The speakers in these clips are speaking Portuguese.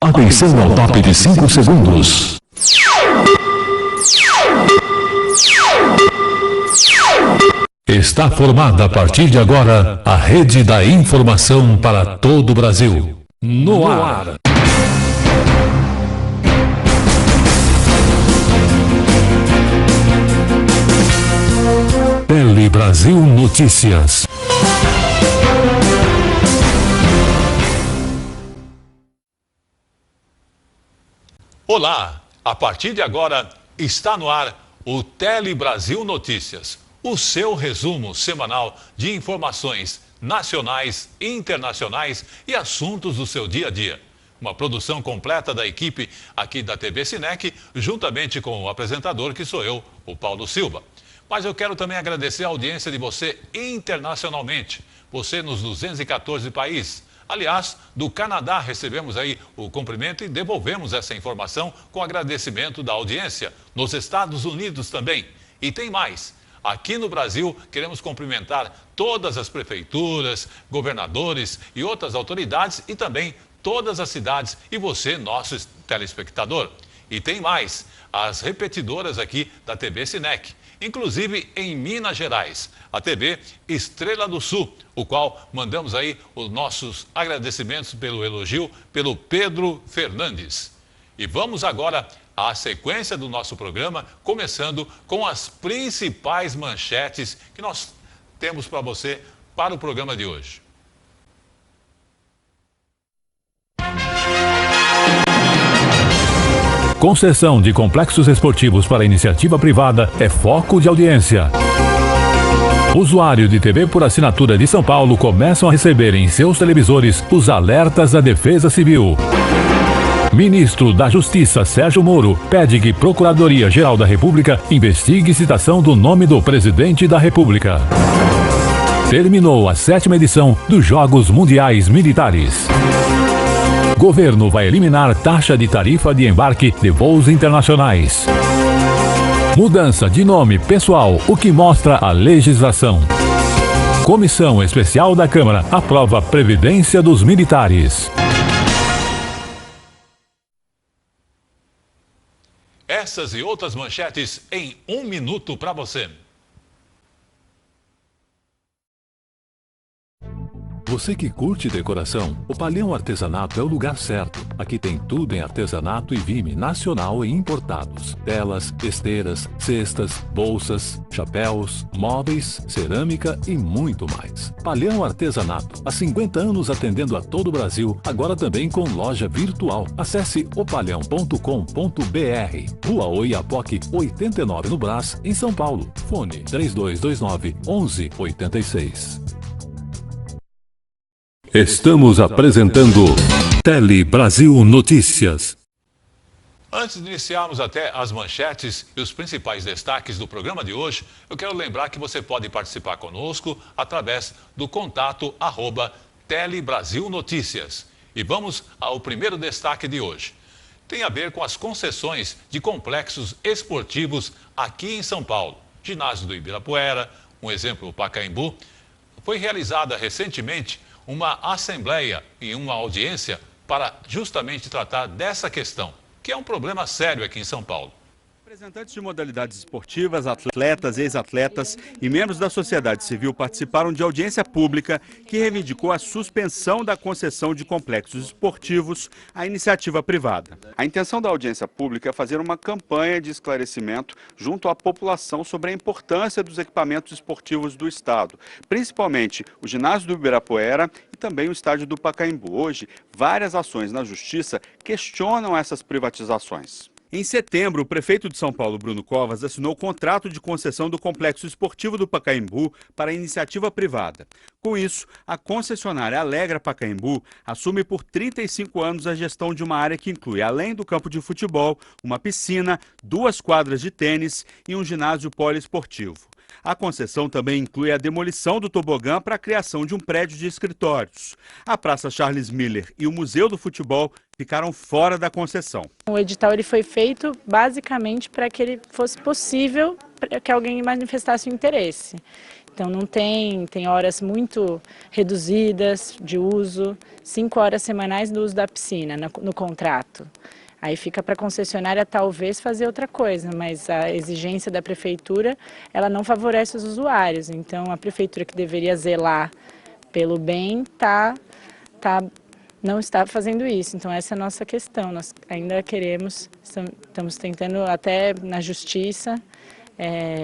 Atenção ao top de 5 segundos. Está formada a partir de agora a rede da informação para todo o Brasil. No ar. Tele Brasil Notícias. Olá, a partir de agora está no ar o Tele Brasil Notícias, o seu resumo semanal de informações nacionais, internacionais e assuntos do seu dia a dia. Uma produção completa da equipe aqui da TV Cinec, juntamente com o apresentador que sou eu, o Paulo Silva. Mas eu quero também agradecer a audiência de você internacionalmente, você nos 214 países. Aliás, do Canadá recebemos aí o cumprimento e devolvemos essa informação com agradecimento da audiência. Nos Estados Unidos também. E tem mais. Aqui no Brasil, queremos cumprimentar todas as prefeituras, governadores e outras autoridades e também todas as cidades e você, nosso telespectador. E tem mais. As repetidoras aqui da TV Cinec. Inclusive em Minas Gerais, a TV Estrela do Sul, o qual mandamos aí os nossos agradecimentos pelo elogio, pelo Pedro Fernandes. E vamos agora à sequência do nosso programa, começando com as principais manchetes que nós temos para você para o programa de hoje. Concessão de complexos esportivos para iniciativa privada é foco de audiência. Usuários de TV por assinatura de São Paulo começam a receber em seus televisores os alertas da Defesa Civil. Ministro da Justiça, Sérgio Moro, pede que Procuradoria-Geral da República investigue citação do nome do presidente da República. Terminou a 7ª edição dos Jogos Mundiais Militares. Governo vai eliminar taxa de tarifa de embarque de voos internacionais. Mudança de nome pessoal, o que mostra a legislação. Comissão Especial da Câmara aprova a Previdência dos Militares. Essas e outras manchetes em 1 minuto para você. Você que curte decoração, o Palhão Artesanato é o lugar certo. Aqui tem tudo em artesanato e vime nacional e importados. Telas, esteiras, cestas, bolsas, chapéus, móveis, cerâmica e muito mais. Palhão Artesanato, há 50 anos atendendo a todo o Brasil, agora também com loja virtual. Acesse opalhão.com.br. Rua Oiapoque, 89 no Brás, em São Paulo. Fone 3229-1186. Estamos apresentando Tele Brasil Notícias. Antes de iniciarmos até as manchetes e os principais destaques do programa de hoje, eu quero lembrar que você pode participar conosco através do contato @telebrasilnoticias. E vamos ao primeiro destaque de hoje. Tem a ver com as concessões de complexos esportivos aqui em São Paulo. Ginásio do Ibirapuera, um exemplo, o Pacaembu. Foi realizada recentemente uma assembleia e uma audiência para justamente tratar dessa questão, que é um problema sério aqui em São Paulo. Representantes de modalidades esportivas, atletas, ex-atletas e membros da sociedade civil participaram de audiência pública que reivindicou a suspensão da concessão de complexos esportivos à iniciativa privada. A intenção da audiência pública é fazer uma campanha de esclarecimento junto à população sobre a importância dos equipamentos esportivos do Estado, principalmente o ginásio do Ibirapuera e também o estádio do Pacaembu. Hoje, várias ações na Justiça questionam essas privatizações. Em setembro, o prefeito de São Paulo, Bruno Covas, assinou o contrato de concessão do complexo esportivo do Pacaembu para a iniciativa privada. Com isso, a concessionária Alegra Pacaembu assume por 35 anos a gestão de uma área que inclui, além do campo de futebol, uma piscina, 2 quadras de tênis e um ginásio poliesportivo. A concessão também inclui a demolição do tobogã para a criação de um prédio de escritórios. A Praça Charles Miller e o Museu do Futebol ficaram fora da concessão. O edital ele foi feito basicamente para que ele fosse possível que alguém manifestasse o interesse. Então não tem horas muito reduzidas de uso, 5 horas semanais do uso da piscina no contrato. Aí fica para a concessionária talvez fazer outra coisa, mas a exigência da prefeitura, ela não favorece os usuários. Então a prefeitura que deveria zelar pelo bem não está fazendo isso. Então essa é a nossa questão. Nós ainda estamos tentando até na justiça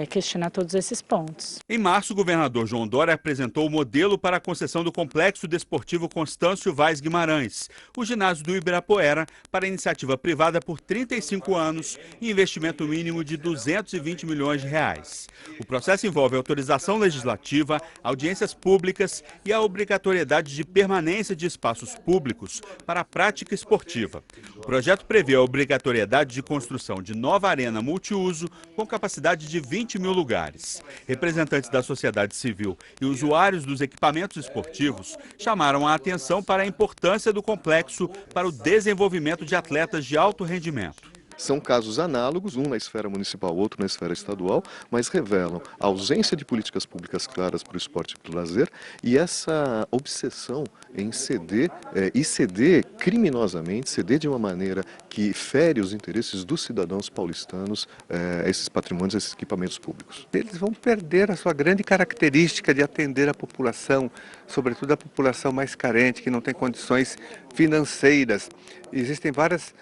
questionar todos esses pontos. Em março, o governador João Dória apresentou o modelo para a concessão do Complexo Desportivo Constâncio Vaz Guimarães, o ginásio do Ibirapuera, para iniciativa privada por 35 anos e investimento mínimo de R$ 220 milhões. O processo envolve autorização legislativa, audiências públicas e a obrigatoriedade de permanência de espaços públicos para a prática esportiva. O projeto prevê a obrigatoriedade de construção de nova arena multiuso com capacidade de 20 mil lugares. Representantes da sociedade civil e usuários dos equipamentos esportivos chamaram a atenção para a importância do complexo para o desenvolvimento de atletas de alto rendimento. São casos análogos, um na esfera municipal, outro na esfera estadual, mas revelam a ausência de políticas públicas claras para o esporte e para o lazer e essa obsessão em ceder e ceder criminosamente, ceder de uma maneira que fere os interesses dos cidadãos paulistanos, esses patrimônios, esses equipamentos públicos. Eles vão perder a sua grande característica de atender a população, sobretudo a população mais carente, que não tem condições financeiras. Existem vários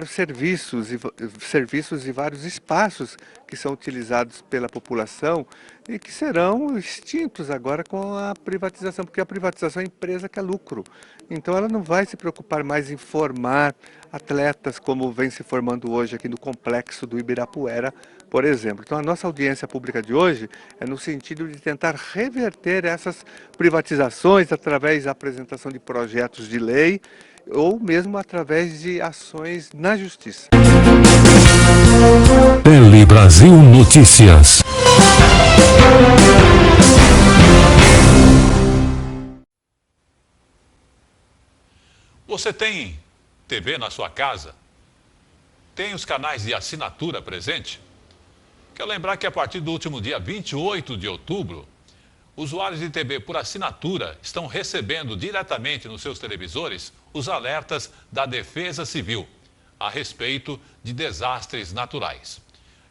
serviços e vários espaços que são utilizados pela população e que serão extintos agora com a privatização, porque a privatização é empresa que é lucro. Então ela não vai se preocupar mais em formar atletas como vem se formando hoje aqui no complexo do Ibirapuera, por exemplo. Então a nossa audiência pública de hoje é no sentido de tentar reverter essas privatizações através da apresentação de projetos de lei ou mesmo através de ações na justiça. Tele Brasil Notícias. Você tem TV na sua casa? Tem os canais de assinatura presente? Quero lembrar que a partir do último dia 28 de outubro, usuários de TV por assinatura estão recebendo diretamente nos seus televisores os alertas da Defesa Civil a respeito de desastres naturais.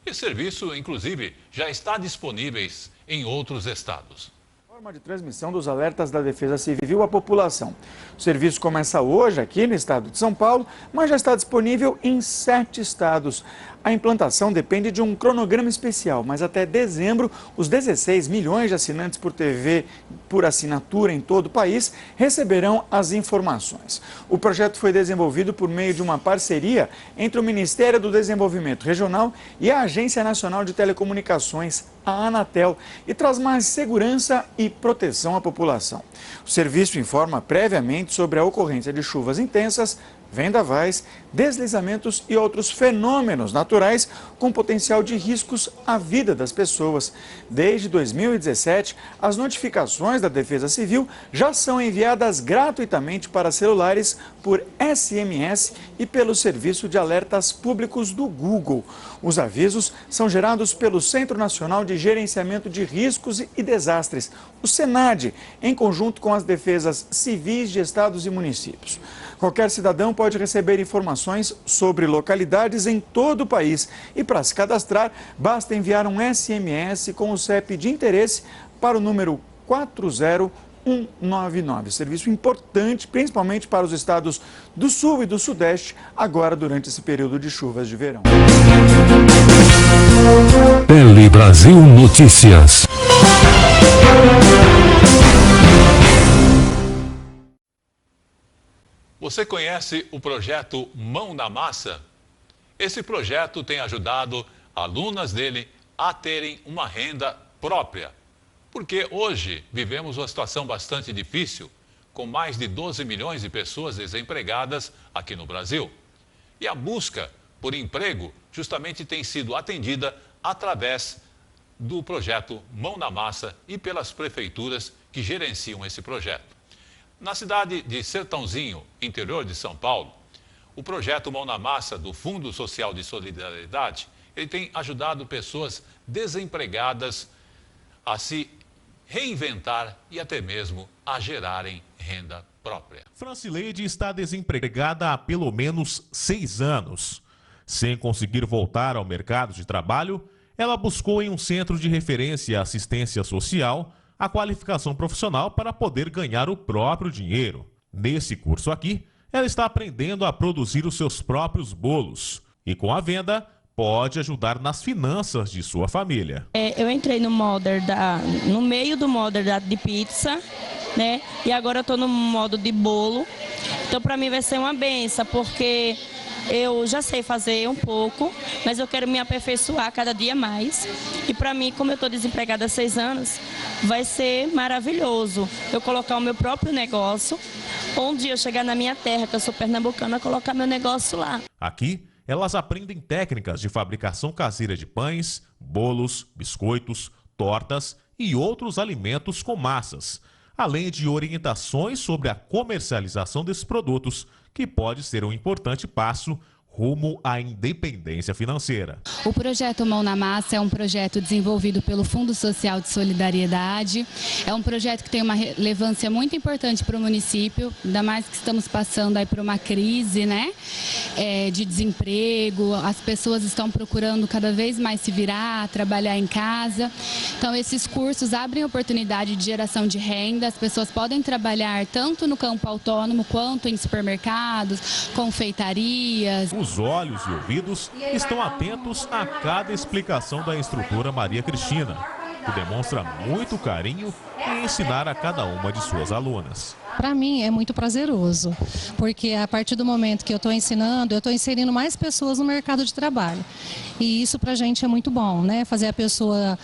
Esse serviço, inclusive, já está disponível em outros estados. Forma de transmissão dos alertas da Defesa Civil à população. O serviço começa hoje aqui no estado de São Paulo, mas já está disponível em 7 estados. A implantação depende de um cronograma especial, mas até dezembro, os 16 milhões de assinantes por TV por assinatura em todo o país receberão as informações. O projeto foi desenvolvido por meio de uma parceria entre o Ministério do Desenvolvimento Regional e a Agência Nacional de Telecomunicações, a Anatel, e traz mais segurança e proteção à população. O serviço informa previamente sobre a ocorrência de chuvas intensas, vendavais, deslizamentos e outros fenômenos naturais com potencial de riscos à vida das pessoas. Desde 2017, as notificações da Defesa Civil já são enviadas gratuitamente para celulares por SMS e pelo Serviço de Alertas Públicos do Google. Os avisos são gerados pelo Centro Nacional de Gerenciamento de Riscos e Desastres, o SENAD, em conjunto com as defesas civis de estados e municípios. Qualquer cidadão pode receber informações sobre localidades em todo o país e, para se cadastrar, basta enviar um SMS com o CEP de interesse para o número 40199. Serviço importante, principalmente para os estados do Sul e do Sudeste, agora durante esse período de chuvas de verão. Tele Brasil Notícias. Você conhece o projeto Mão na Massa? Esse projeto tem ajudado alunas dele a terem uma renda própria. Porque hoje vivemos uma situação bastante difícil, com mais de 12 milhões de pessoas desempregadas aqui no Brasil. E a busca por emprego justamente tem sido atendida através do projeto Mão na Massa e pelas prefeituras que gerenciam esse projeto. Na cidade de Sertãozinho, interior de São Paulo, o projeto Mão na Massa do Fundo Social de Solidariedade, ele tem ajudado pessoas desempregadas a se reinventar e até mesmo a gerarem renda própria. Francileide está desempregada há pelo menos 6 anos. Sem conseguir voltar ao mercado de trabalho, ela buscou em um centro de referência e assistência social a qualificação profissional para poder ganhar o próprio dinheiro. Nesse curso aqui, ela está aprendendo a produzir os seus próprios bolos e, com a venda, pode ajudar nas finanças de sua família. Eu entrei no meio do modder de pizza, né? E agora eu estou no modo de bolo. Então, para mim vai ser uma benção, porque eu já sei fazer um pouco, mas eu quero me aperfeiçoar cada dia mais. E para mim, como eu estou desempregada há 6 anos, vai ser maravilhoso eu colocar o meu próprio negócio. Um dia eu chegar na minha terra, que eu sou pernambucana, colocar meu negócio lá. Aqui, elas aprendem técnicas de fabricação caseira de pães, bolos, biscoitos, tortas e outros alimentos com massas, além de orientações sobre a comercialização desses produtos, que pode ser um importante passo rumo à independência financeira. O projeto Mão na Massa é um projeto desenvolvido pelo Fundo Social de Solidariedade. É um projeto que tem uma relevância muito importante para o município, ainda mais que estamos passando aí por uma crise, né, de desemprego. As pessoas estão procurando cada vez mais se virar, trabalhar em casa. Então, esses cursos abrem oportunidade de geração de renda. As pessoas podem trabalhar tanto no campo autônomo quanto em supermercados, confeitarias. Os olhos e ouvidos estão atentos a cada explicação da instrutora Maria Cristina, que demonstra muito carinho em ensinar a cada uma de suas alunas. Para mim é muito prazeroso, porque a partir do momento que eu estou ensinando, eu estou inserindo mais pessoas no mercado de trabalho. E isso para a gente é muito bom, né? Fazer a pessoa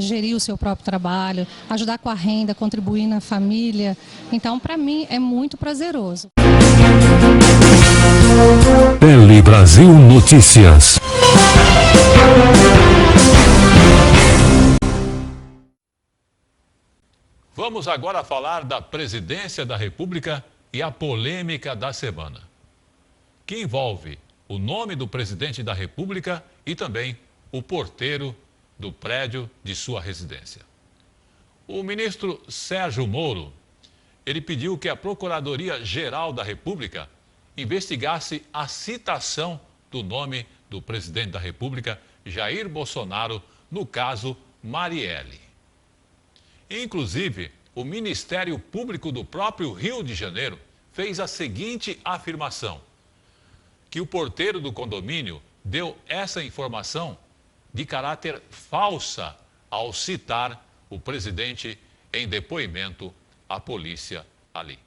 gerir o seu próprio trabalho, ajudar com a renda, contribuir na família. Então, para mim é muito prazeroso. Tele Brasil Notícias. Vamos agora falar da Presidência da República e a polêmica da semana, que envolve o nome do presidente da República e também o porteiro do prédio de sua residência. O ministro Sérgio Moro, ele pediu que a Procuradoria-Geral da República investigasse a citação do nome do presidente da República, Jair Bolsonaro, no caso Marielle. Inclusive, o Ministério Público do próprio Rio de Janeiro fez a seguinte afirmação, que o porteiro do condomínio deu essa informação de caráter falsa ao citar o presidente em depoimento à polícia ali.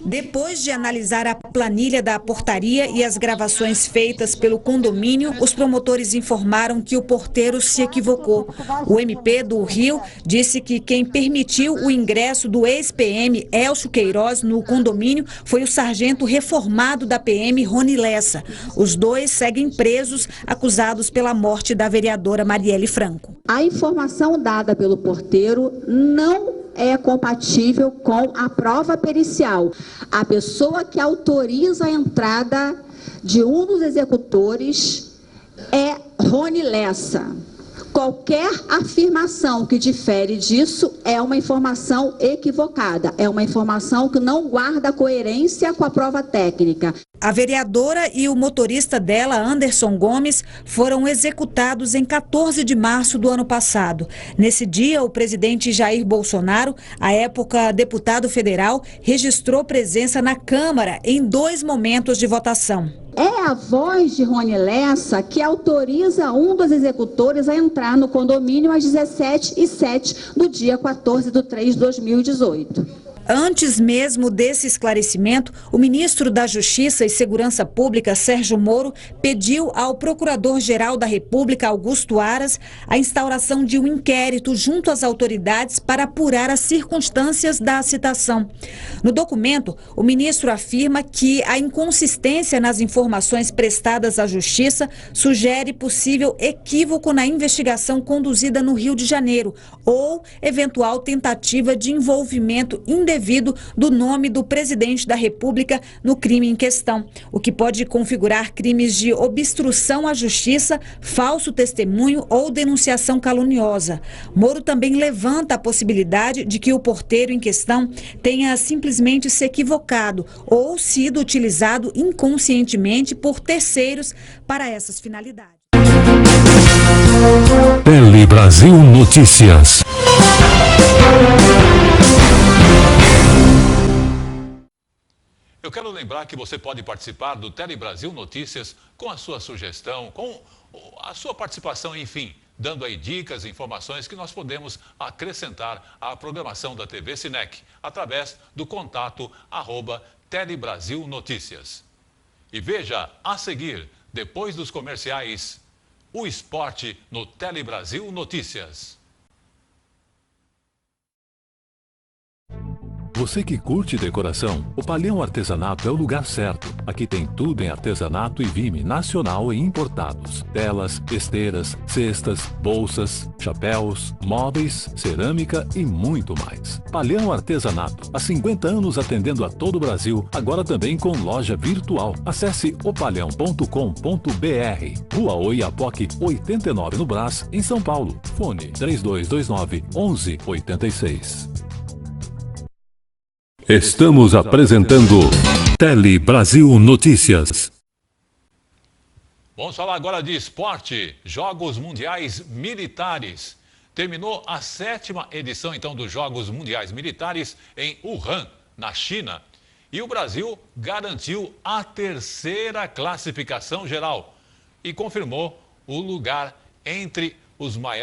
Depois de analisar a planilha da portaria e as gravações feitas pelo condomínio, os promotores informaram que o porteiro se equivocou. O MP do Rio disse que quem permitiu o ingresso do ex-PM Elcio Queiroz no condomínio foi o sargento reformado da PM, Rony Lessa. Os dois seguem presos, acusados pela morte da vereadora Marielle Franco. A informação dada pelo porteiro não é compatível com a prova pericial. A pessoa que autoriza a entrada de um dos executores é Rony Lessa. Qualquer afirmação que difere disso é uma informação equivocada, é uma informação que não guarda coerência com a prova técnica. A vereadora e o motorista dela, Anderson Gomes, foram executados em 14 de março do ano passado. Nesse dia, o presidente Jair Bolsonaro, à época deputado federal, registrou presença na Câmara em 2 momentos de votação. É a voz de Rony Lessa que autoriza um dos executores a entrar no condomínio às 17h07 do dia 14/3 de 2018. Antes mesmo desse esclarecimento, o ministro da Justiça e Segurança Pública, Sérgio Moro, pediu ao Procurador-Geral da República, Augusto Aras, a instauração de um inquérito junto às autoridades para apurar as circunstâncias da citação. No documento, o ministro afirma que a inconsistência nas informações prestadas à Justiça sugere possível equívoco na investigação conduzida no Rio de Janeiro ou eventual tentativa de envolvimento indevido indevido do nome do presidente da República no crime em questão, o que pode configurar crimes de obstrução à justiça, falso testemunho ou denunciação caluniosa. Moro também levanta a possibilidade de que o porteiro em questão tenha simplesmente se equivocado ou sido utilizado inconscientemente por terceiros para essas finalidades. Tele Brasil Notícias. Eu quero lembrar que você pode participar do Tele Brasil Notícias com a sua sugestão, com a sua participação, enfim, dando aí dicas e informações que nós podemos acrescentar à programação da TV Cinec, através do contato @Telebrasil Notícias. E veja a seguir, depois dos comerciais, o esporte no Tele Brasil Notícias. Você que curte decoração, o Palhão Artesanato é o lugar certo. Aqui tem tudo em artesanato e vime nacional e importados. Telas, esteiras, cestas, bolsas, chapéus, móveis, cerâmica e muito mais. Palhão Artesanato, há 50 anos atendendo a todo o Brasil, agora também com loja virtual. Acesse opalhão.com.br. Rua Oiapoque, 89 no Brás, em São Paulo. Fone 3229-1186. Estamos apresentando Tele Brasil Notícias. Vamos falar agora de esporte, Jogos Mundiais Militares. Terminou a 7ª edição, então, dos Jogos Mundiais Militares em Wuhan, na China. E o Brasil garantiu a 3ª classificação geral e confirmou o lugar entre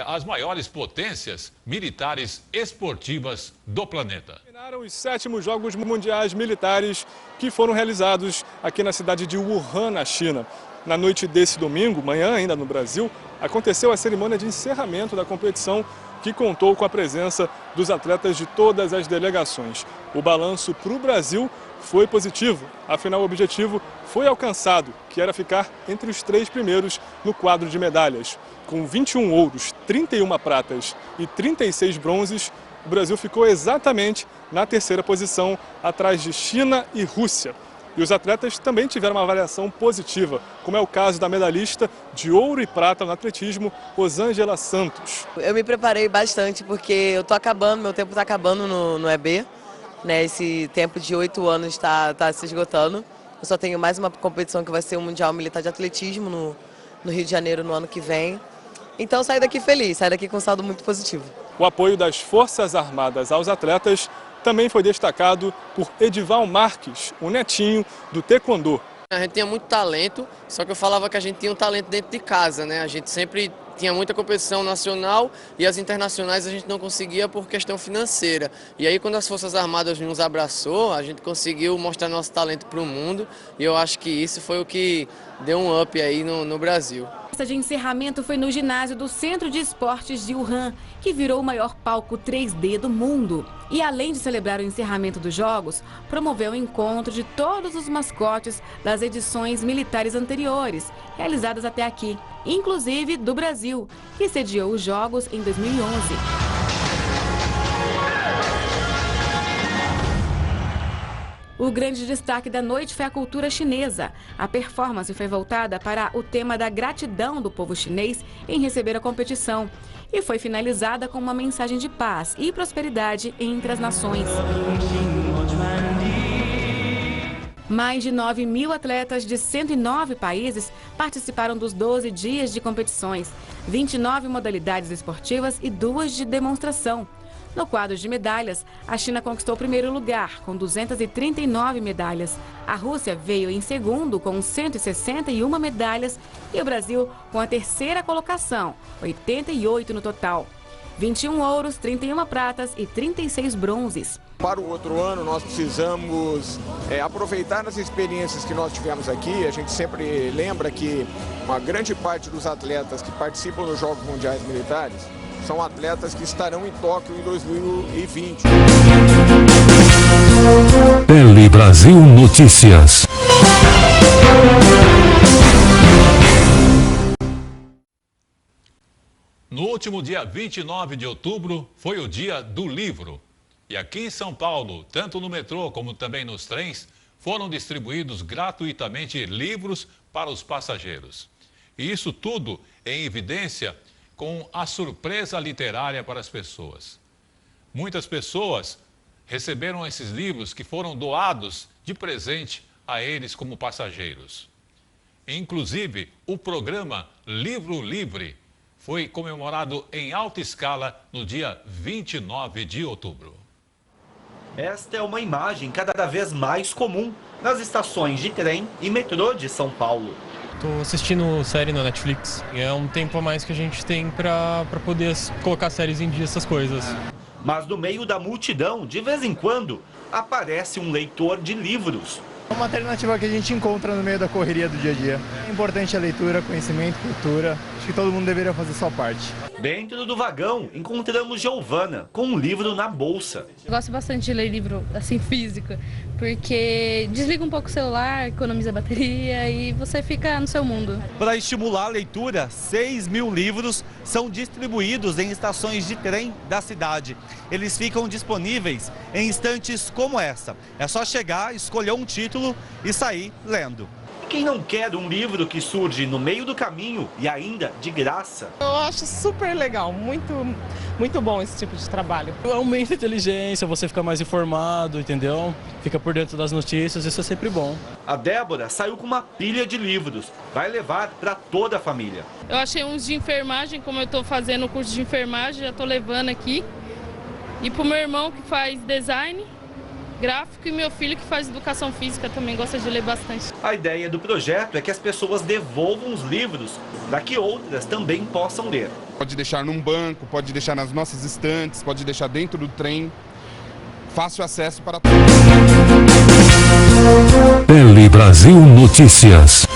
as maiores potências militares esportivas do planeta. Terminaram os 7º Jogos Mundiais Militares que foram realizados aqui na cidade de Wuhan, na China. Na noite desse domingo, manhã ainda no Brasil, aconteceu a cerimônia de encerramento da competição, que contou com a presença dos atletas de todas as delegações. O balanço para o Brasil foi positivo, afinal o objetivo foi alcançado, que era ficar entre os 3 primeiros no quadro de medalhas. Com 21 ouros, 31 pratas e 36 bronzes, o Brasil ficou exatamente na 3ª posição, atrás de China e Rússia. E os atletas também tiveram uma avaliação positiva, como é o caso da medalhista de ouro e prata no atletismo, Rosângela Santos. Eu me preparei bastante porque eu tô acabando, meu tempo está acabando no EB, né? Esse tempo de 8 anos está se esgotando. Eu só tenho mais uma competição que vai ser o Mundial Militar de Atletismo no Rio de Janeiro no ano que vem. Então saí daqui feliz, saí daqui com um saldo muito positivo. O apoio das Forças Armadas aos atletas também foi destacado por Edival Marques, o netinho do taekwondo. A gente tinha muito talento, só que eu falava que a gente tinha um talento dentro de casa, né? A gente sempre tinha muita competição nacional e as internacionais a gente não conseguia por questão financeira. E aí quando as Forças Armadas nos abraçou, a gente conseguiu mostrar nosso talento para o mundo e eu acho que isso foi o que deu um up aí no Brasil. A festa de encerramento foi no ginásio do Centro de Esportes de Wuhan, que virou o maior palco 3D do mundo. E além de celebrar o encerramento dos Jogos, promoveu o encontro de todos os mascotes das edições militares anteriores, realizadas até aqui, inclusive do Brasil, que sediou os Jogos em 2011. O grande destaque da noite foi a cultura chinesa. A performance foi voltada para o tema da gratidão do povo chinês em receber a competição e foi finalizada com uma mensagem de paz e prosperidade entre as nações. Mais de 9.000 atletas de 109 países participaram dos 12 dias de competições, 29 modalidades esportivas e 2 de demonstração. No quadro de medalhas, a China conquistou o primeiro lugar, com 239 medalhas. A Rússia veio em segundo, com 161 medalhas, e o Brasil com a 3ª colocação, 88 no total. 21 ouros, 31 pratas e 36 bronzes. Para o outro ano, nós precisamos aproveitar as experiências que nós tivemos aqui. A gente sempre lembra que uma grande parte dos atletas que participam dos Jogos Mundiais Militares são atletas que estarão em Tóquio em 2020. Tele Brasil Notícias. No último dia 29 de outubro foi o dia do livro. E aqui em São Paulo, tanto no metrô como também nos trens, foram distribuídos gratuitamente livros para os passageiros. E isso tudo em evidência com a surpresa literária para as pessoas. Muitas pessoas receberam esses livros que foram doados de presente a eles como passageiros. Inclusive, o programa Livro Livre foi comemorado em alta escala no dia 29 de outubro. Esta é uma imagem cada vez mais comum nas estações de trem e metrô de São Paulo. Estou assistindo série na Netflix. É um tempo a mais que a gente tem para poder colocar séries em dia, essas coisas. Mas no meio da multidão, de vez em quando, aparece um leitor de livros. É uma alternativa que a gente encontra no meio da correria do dia a dia. É importante a leitura, conhecimento, cultura. Acho que todo mundo deveria fazer sua parte. Dentro do vagão, encontramos Giovana com um livro na bolsa. Eu gosto bastante de ler livro assim físico, porque desliga um pouco o celular, economiza bateria e você fica no seu mundo. Para estimular a leitura, 6.000 livros são distribuídos em estações de trem da cidade. Eles ficam disponíveis em estantes como essa. É só chegar, escolher um título e sair lendo. Quem não quer um livro que surge no meio do caminho e ainda de graça? Eu acho super legal, muito bom esse tipo de trabalho. Aumenta a inteligência, você fica mais informado, entendeu? Fica por dentro das notícias, isso é sempre bom. A Débora saiu com uma pilha de livros, vai levar para toda a família. Eu achei uns de enfermagem, como eu estou fazendo o curso de enfermagem, já estou levando aqui. E para o meu irmão que faz design gráfico e meu filho que faz educação física também gosta de ler bastante. A ideia do projeto é que as pessoas devolvam os livros para que outras também possam ler. Pode deixar num banco, pode deixar nas nossas estantes, pode deixar dentro do trem. Fácil acesso para todos. Tele Brasil Notícias.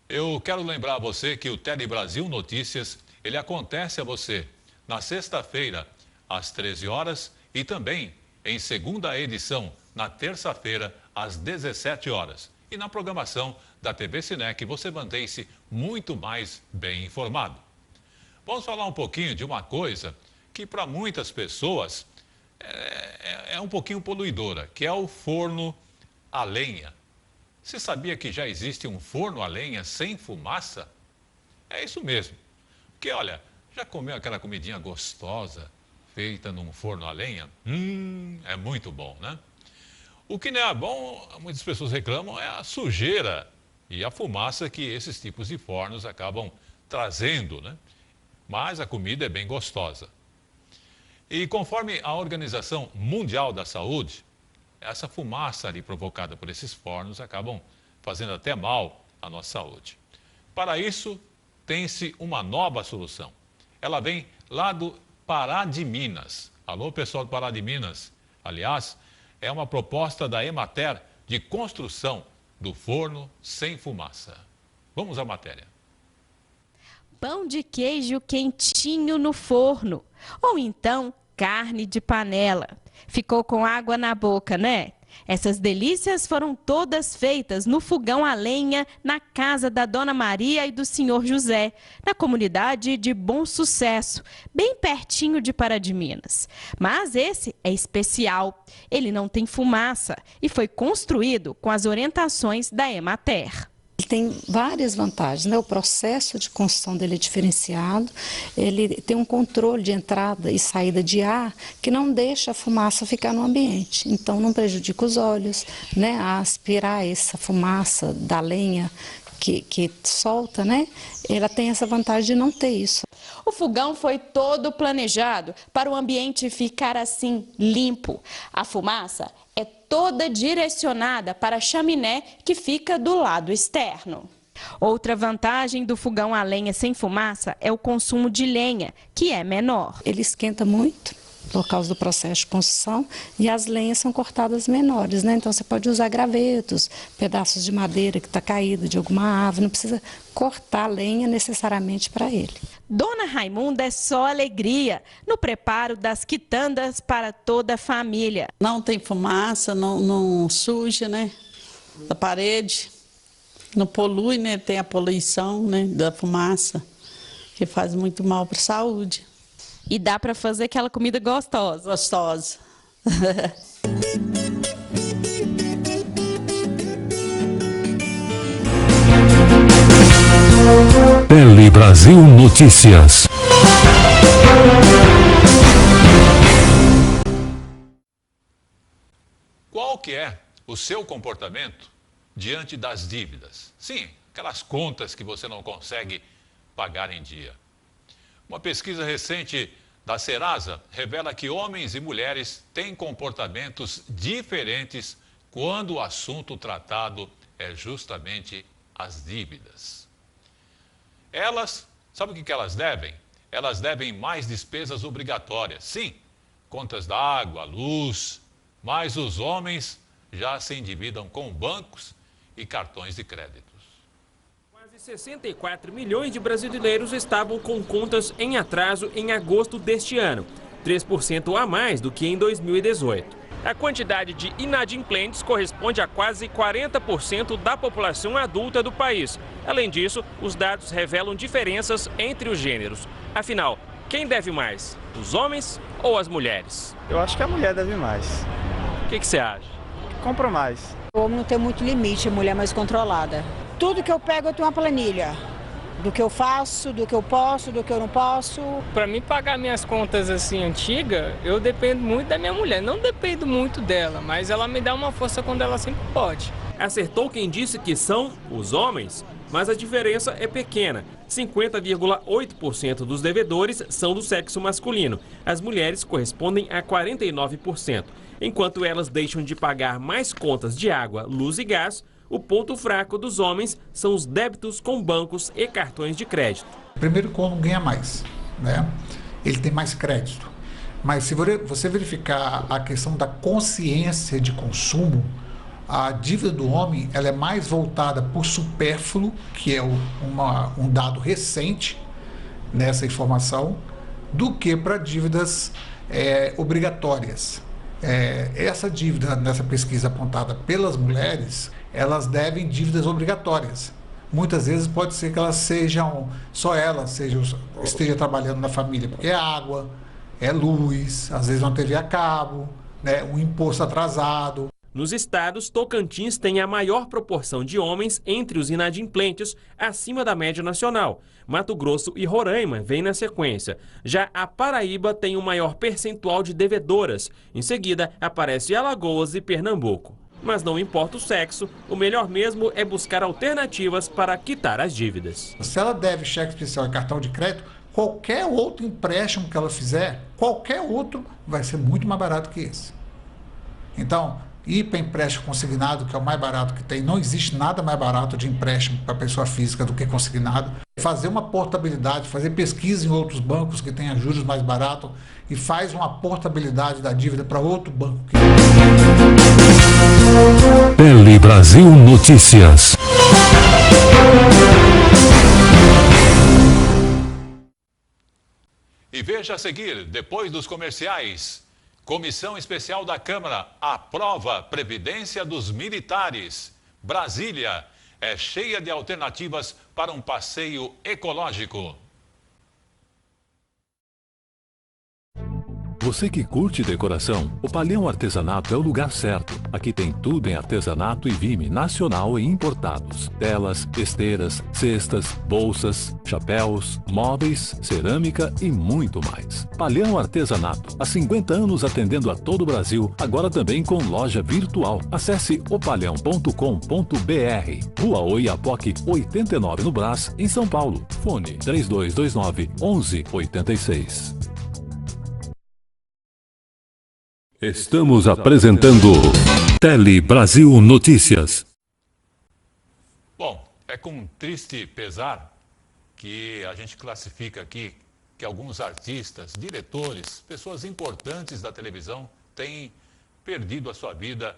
Eu quero lembrar a você que o Tele Brasil Notícias, ele acontece a você na sexta-feira, às 13 horas e também em segunda edição, na terça-feira, às 17 horas. E na programação da TV Cinec, você mantém-se muito mais bem informado. Vamos falar um pouquinho de uma coisa que para muitas pessoas é um pouquinho poluidora, que é o forno a lenha. Você sabia que já existe um forno a lenha sem fumaça? É isso mesmo. Porque, olha, já comeu aquela comidinha gostosa feita num forno a lenha? É muito bom, né? O que não é bom, muitas pessoas reclamam, é a sujeira e a fumaça que esses tipos de fornos acabam trazendo, né? Mas a comida é bem gostosa. E conforme a Organização Mundial da Saúde, essa fumaça ali provocada por esses fornos acabam fazendo até mal à nossa saúde. Para isso, tem-se uma nova solução. Ela vem lá do Pará de Minas. Alô, pessoal do Pará de Minas. Aliás, é uma proposta da Emater de construção do forno sem fumaça. Vamos à matéria. Pão de queijo quentinho no forno. Ou então, carne de panela. Ficou com água na boca, né? Essas delícias foram todas feitas no fogão a lenha, na casa da Dona Maria e do Senhor José, na comunidade de Bom Sucesso, bem pertinho de Pará de Minas. Mas esse é especial. Ele não tem fumaça e foi construído com as orientações da Emater. Ele tem várias vantagens, né? O processo de construção dele é diferenciado, ele tem um controle de entrada e saída de ar que não deixa a fumaça ficar no ambiente, então não prejudica os olhos, né? A aspirar essa fumaça da lenha que solta, né? Ela tem essa vantagem de não ter isso. O fogão foi todo planejado para o ambiente ficar assim, limpo. A fumaça é toda direcionada para a chaminé que fica do lado externo. Outra vantagem do fogão a lenha sem fumaça é o consumo de lenha, que é menor. Ele esquenta muito por causa do processo de construção e as lenhas são cortadas menores, né? Então você pode usar gravetos, pedaços de madeira que está caído de alguma árvore, não precisa cortar a lenha necessariamente para ele. Dona Raimunda é só alegria no preparo das quitandas para toda a família. Não tem fumaça, não suja, né? Da parede, não polui, né? Tem a poluição, né? Da fumaça. que faz muito mal para a saúde. E dá para fazer aquela comida gostosa. Gostosa. Tele Brasil Notícias. Qual que é o seu comportamento diante das dívidas? Sim, aquelas contas que você não consegue pagar em dia. Uma pesquisa recente da Serasa revela que homens e mulheres têm comportamentos diferentes quando o assunto tratado é justamente as dívidas. Elas, sabe o que elas devem? Elas devem mais despesas obrigatórias. Sim, contas da água, luz, mas os homens já se endividam com bancos e cartões de créditos. Quase 64 milhões de brasileiros estavam com contas em atraso em agosto deste ano, 3% a mais do que em 2018. A quantidade de inadimplentes corresponde a quase 40% da população adulta do país. Além disso, os dados revelam diferenças entre os gêneros. Afinal, quem deve mais, os homens ou as mulheres? Eu acho que a mulher deve mais. O que você acha? Compra mais. O homem não tem muito limite, a mulher é mais controlada. Tudo que eu pego eu tenho uma planilha. Do que eu faço, do que eu posso, do que eu não posso. Para mim pagar minhas contas assim antigas, eu dependo muito da minha mulher. Não dependo muito dela, mas ela me dá uma força quando ela sempre pode. Acertou quem disse que são os homens, mas a diferença é pequena. 50,8% dos devedores são do sexo masculino. As mulheres correspondem a 49%. Enquanto elas deixam de pagar mais contas de água, luz e gás, o ponto fraco dos homens são os débitos com bancos e cartões de crédito. Primeiro, o homem ganha mais, né? Ele tem mais crédito. Mas se você verificar a questão da consciência de consumo, a dívida do homem ela é mais voltada por supérfluo, que é um dado recente nessa informação, do que para dívidas obrigatórias. Essa dívida, nessa pesquisa apontada pelas mulheres, elas devem dívidas obrigatórias. Muitas vezes pode ser que elas sejam, só elas esteja trabalhando na família, porque é água, é luz, às vezes uma TV a cabo, né, um imposto atrasado. Nos estados, Tocantins tem a maior proporção de homens entre os inadimplentes, acima da média nacional. Mato Grosso e Roraima vêm na sequência. Já a Paraíba tem o maior percentual de devedoras. Em seguida, aparece Alagoas e Pernambuco. Mas não importa o sexo, o melhor mesmo é buscar alternativas para quitar as dívidas. Se ela deve cheque especial e cartão de crédito, qualquer outro empréstimo que ela fizer, qualquer outro, vai ser muito mais barato que esse. Então, ir para empréstimo consignado, que é o mais barato que tem, não existe nada mais barato de empréstimo para pessoa física do que consignado. Fazer uma portabilidade, fazer pesquisa em outros bancos que tenham juros mais baratos e faz uma portabilidade da dívida para outro banco. Tele Brasil Notícias. E veja a seguir, depois dos comerciais, Comissão Especial da Câmara aprova Previdência dos Militares. Brasília é cheia de alternativas para um passeio ecológico. Você que curte decoração, o Palhão Artesanato é o lugar certo. Aqui tem tudo em artesanato e vime nacional e importados. Telas, esteiras, cestas, bolsas, chapéus, móveis, cerâmica e muito mais. Palhão Artesanato, há 50 anos atendendo a todo o Brasil, agora também com loja virtual. Acesse opalhão.com.br. Rua Oiapoque, 89 no Brás, em São Paulo. Fone 3229-1186. Estamos apresentando Tele Brasil Notícias. Bom, é com triste pesar que a gente classifica aqui que alguns artistas, diretores, pessoas importantes da televisão têm perdido a sua vida